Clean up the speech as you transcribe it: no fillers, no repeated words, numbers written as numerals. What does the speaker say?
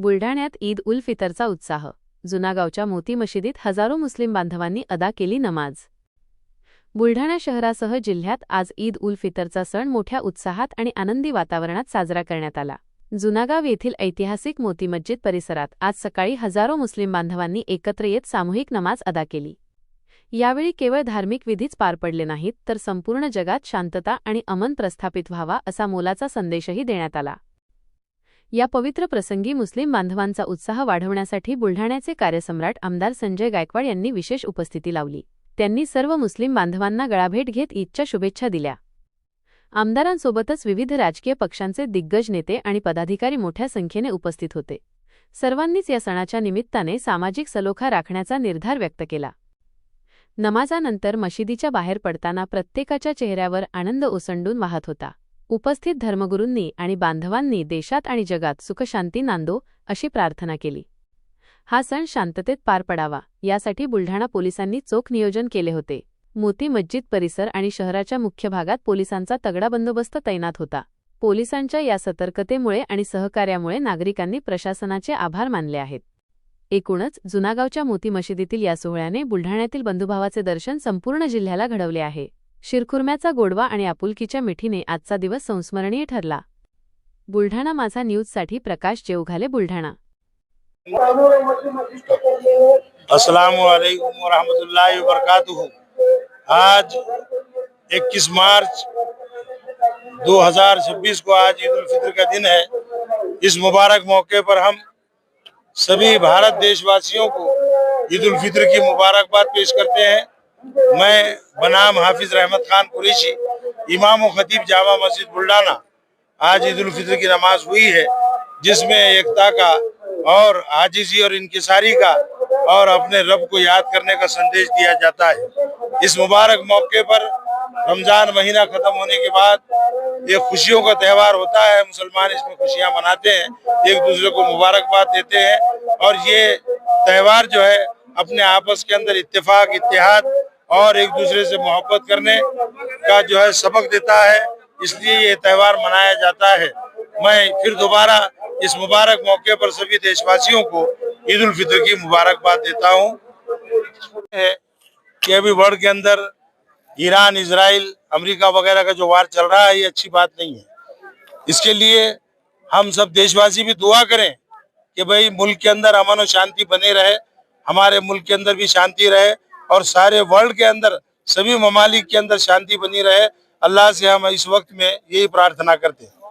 बुलढाण्यात ईद उल फितरचा उत्साह. जुनागावच्या मोती मशिदीत हजारो मुस्लिम बांधवांनी अदा केली नमाज. बुलढाणा शहरासह जिल्ह्यात आज ईद उल फितरचा सण मोठ्या उत्साहात आणि आनंदी वातावरणात साजरा करण्यात आला. जुनागाव येथील ऐतिहासिक मोती मस्जिद परिसरात आज सकाळी हजारो मुस्लिम बांधवांनी एकत्र येत सामूहिक नमाज अदा केली. यावेळी केवळ धार्मिक विधीच पार पडले नाहीत, तर संपूर्ण जगात शांतता आणि अमन प्रस्थापित व्हावा असा मोलाचा संदेशही देण्यात आला. या पवित्र प्रसंगी मुस्लिम बांधवांचा उत्साह वाढवण्यासाठी बुलढाण्याचे कार्यसम्राट आमदार संजय गायकवाड यांनी विशेष उपस्थिती लावली. त्यांनी सर्व मुस्लिम बांधवांना गळाभेट घेत ईदच्या शुभेच्छा दिल्या. आमदारांसोबतच विविध राजकीय पक्षांचे दिग्गज नेते आणि पदाधिकारी मोठ्या संख्येने उपस्थित होते. सर्वांनीच या सणाच्या निमित्ताने सामाजिक सलोखा राखण्याचा निर्धार व्यक्त केला. नमाजानंतर मशिदीच्या बाहेर पडताना प्रत्येकाच्या चेहऱ्यावर आनंद ओसंडून वाहत होता. उपस्थित धर्मगुरूंनी आणि बांधवांनी देशात आणि जगात सुखशांती नांदो अशी प्रार्थना केली. हा सण शांततेत पार पडावा यासाठी बुलढाणा पोलिसांनी चोख नियोजन केले होते. मोती मस्जिद परिसर आणि शहराच्या मुख्य भागात पोलिसांचा तगडा बंदोबस्त तैनात होता. पोलिसांच्या या सतर्कतेमुळे आणि सहकार्यामुळे नागरिकांनी प्रशासनाचे आभार मानले आहेत. एकूणच जुनागावच्या मोती मशिदीतील या सोहळ्याने बुलढाण्यातील बंधुभावाचे दर्शन संपूर्ण जिल्ह्याला घडवले आहे. शिरखुर्म्याचा गोडवा आणि आपुलकीच्या मिठीने आजचा दिवस संस्मरणीय ठरला. बुलढाणा माझा न्यूजसाठी प्रकाश जेवघाले, बुलढाणा. अस्सलामु अलैकुम व रहमतुल्लाहि व बरकातुहू। आज 21 मार्च 2026 को आज ईद उल फितर का दिन है। इस मुबारक मौके पर हम सभी भारत देशवासियों को ईद उल फितर की मुबारकबाद पेश करते हैं। मैं बनाम हाफिज रहमत खान कुरैशी, इमाम व खतीब जामा मस्जिद बुलढाना। आज ईद उल फितर की नमाज हुई है, जिसमें एकता का और आजिजी और इनकिसारी का और अपने रब को याद करने का संदेश दिया जाता है। इस मुबारक मौके पर रमजान महीना खत्म होने के बाद ये खुशियों का त्यौहार होता है। मुसलमान इसमें खुशियां मनाते हैं, एक दूसरे को मुबारकबाद देते हैं और ये त्यौहार जो है अपने आपस के अंदर इत्तेफाक, इत्तेहाद और एक दूसरे से मोहब्बत करने का जो है सबक देता है। इसलिए ये त्यौहार मनाया जाता है। मैं फिर दोबारा इस मुबारक मौके पर सभी देशवासियों को ईद उल फितर की मुबारकबाद देता हूँ। कि अभी वर्ल्ड के अंदर ईरान, इजराइल, अमेरिका वगैरह का जो वार चल रहा है, ये अच्छी बात नहीं है। इसके लिए हम सब देशवासी भी दुआ करें कि भाई मुल्क के अंदर अमन और शांति बने रहे, हमारे मुल्क के अंदर भी शांति रहे और सारे वर्ल्ड के अंदर सभी ममालिक के अंदर शांति बनी रहे। अल्लाह से हम इस वक्त में यही प्रार्थना करते हैं।